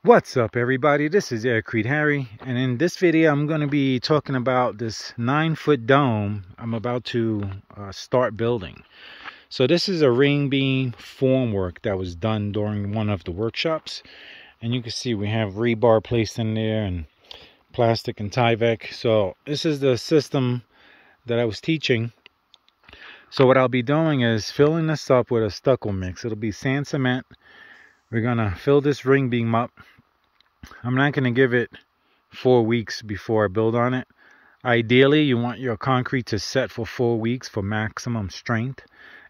What's up, everybody? This is Aircrete Harry, and in this video I'm going to be talking about this 9-foot dome I'm about to start building. So this is a ring beam formwork that was done during one of the workshops, and you can see we have rebar placed in there and plastic and Tyvek. So this is the system that I was teaching. So what I'll be doing is filling this up with a stucco mix. It'll be sand cement. We're gonna fill this ring beam up. I'm not going to give it 4 weeks before I build on it. Ideally, you want your concrete to set for 4 weeks for maximum strength,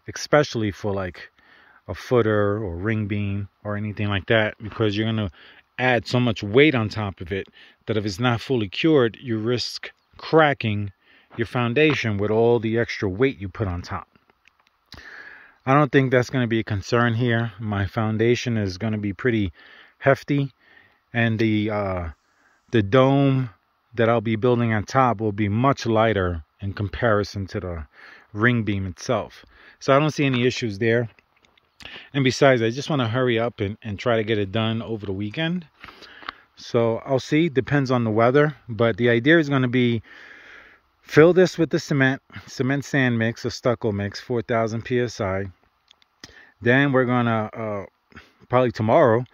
especially for like a footer or ring beam or anything like that, because you're going to add so much weight on top of it that if it's not fully cured, you risk cracking your foundation with all the extra weight you put on top. I don't think that's going to be a concern here. My foundation is going to be pretty hefty, and the dome that I'll be building on top will be much lighter in comparison to the ring beam itself. So I don't see any issues there. And besides, I just want to hurry up and try to get it done over the weekend. So I'll see, depends on the weather. But the idea is going to be fill this with the cement sand mix, a stucco mix, 4,000 psi. Then we're going to, probably tomorrow,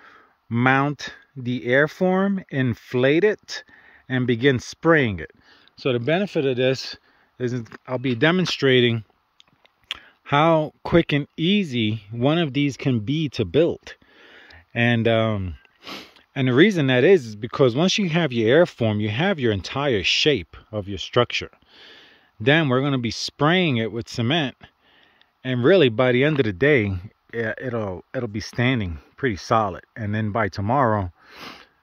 mount the airform, inflate it, and begin spraying it. So the benefit of this is I'll be demonstrating how quick and easy one of these can be to build. And the reason that is because once you have your airform, you have your entire shape of your structure. Then we're going to be spraying it with cement, and really by the end of the day, it'll be standing pretty solid. And then by tomorrow,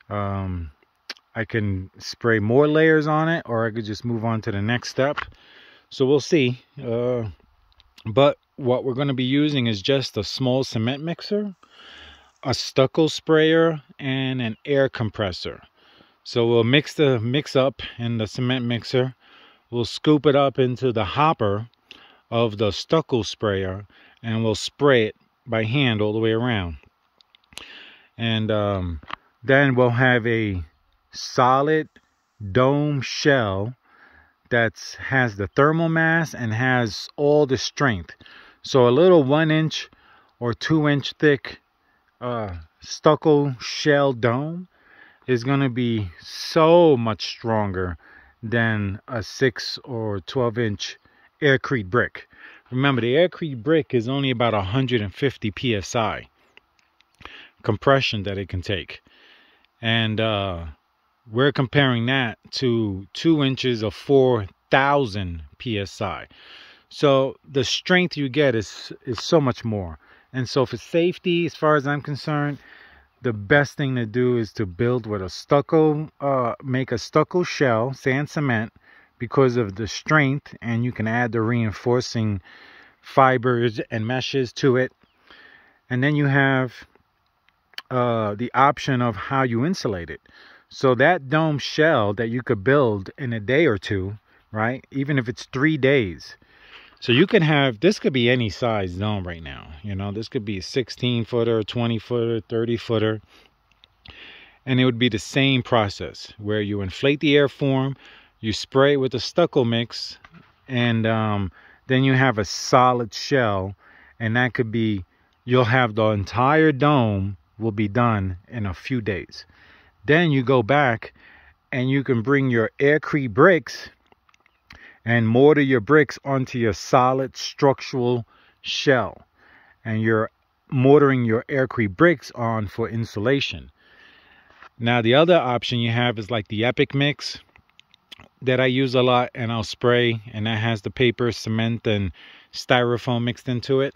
I can spray more layers on it, or I could just move on to the next step. So we'll see. But what we're going to be using is just a small cement mixer, a stucco sprayer, and an air compressor. So we'll mix up in the cement mixer. We'll scoop it up into the hopper of the stucco sprayer, and we'll spray it by hand all the way around. And then we'll have a solid dome shell that has the thermal mass and has all the strength. So a little 1-inch or 2-inch thick stucco shell dome is going to be so much stronger than a 6 or 12-inch Aircrete brick. Remember, the Aircrete brick is only about 150 psi compression that it can take. And we're comparing that to 2 inches of 4,000 psi. So the strength you get is so much more. And so for safety, as far as I'm concerned, the best thing to do is to build with a stucco, make a stucco shell, sand cement, because of the strength, and you can add the reinforcing fibers and meshes to it. And then you have the option of how you insulate it. So that dome shell that you could build in a day or two, right? Even if it's 3 days. So you can have, this could be any size dome right now. You know, this could be a 16-footer, 20-footer, 30-footer. And it would be the same process where you inflate the airform, you spray it with a stucco mix, and then you have a solid shell. And that could be, you'll have the entire dome will be done in a few days. Then you go back and you can bring your Aircrete bricks and mortar your bricks onto your solid structural shell, and you're mortaring your Aircrete bricks on for insulation. Now the other option you have is like the Epic mix that I use a lot, and I'll spray, and that has the paper, cement, and styrofoam mixed into it.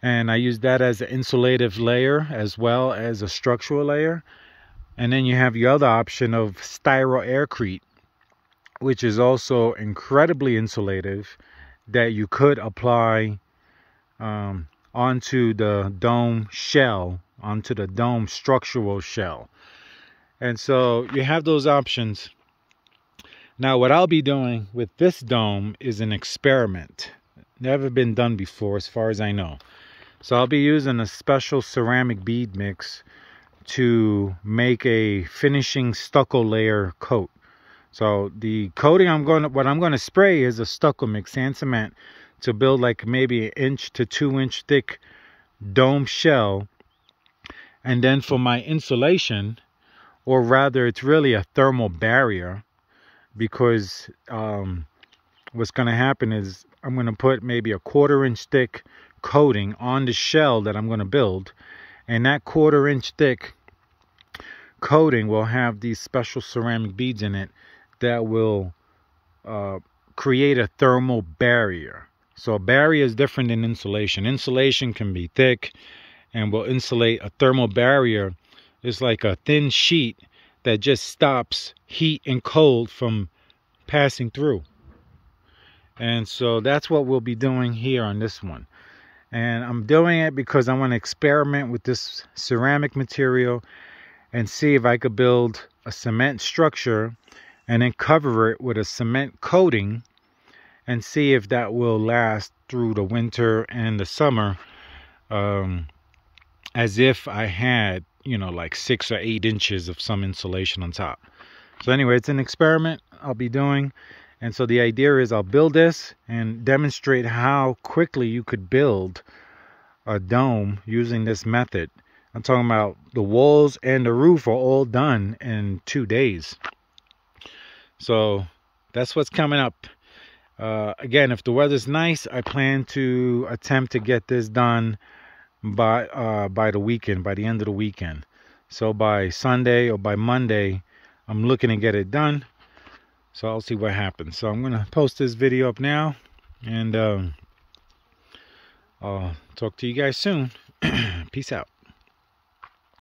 And I use that as an insulative layer as well as a structural layer. And then you have the other option of Styro Aircrete, which is also incredibly insulative, that you could apply onto the dome shell, onto the dome structural shell. And so you have those options. Now what I'll be doing with this dome is an experiment. Never been done before as far as I know. So I'll be using a special ceramic bead mix to make a finishing stucco layer coat. So the coating what I'm gonna spray is a stucco mix, sand cement, to build like maybe 1 inch to 2 inch thick dome shell. And then for my insulation, or rather it's really a thermal barrier, because what's gonna happen is I'm gonna put maybe a 1/4 inch thick coating on the shell that I'm gonna build, and that 1/4 inch thick coating will have these special ceramic beads in it that will create a thermal barrier. So a barrier is different than insulation. Insulation can be thick and will insulate. A thermal barrier is like a thin sheet that just stops heat and cold from passing through. And so that's what we'll be doing here on this one. And I'm doing it because I want to experiment with this ceramic material and see if I could build a cement structure and then cover it with a cement coating and see if that will last through the winter and the summer, as if I had, you know, like 6 or 8 inches of some insulation on top. So anyway, it's an experiment I'll be doing. And so the idea is I'll build this and demonstrate how quickly you could build a dome using this method. I'm talking about the walls and the roof are all done in 2 days. So that's what's coming up. Again, if the weather's nice, I plan to attempt to get this done by the weekend, by the end of the weekend. So by Sunday or by Monday, I'm looking to get it done. So I'll see what happens. So I'm going to post this video up now, and I'll talk to you guys soon. Peace out.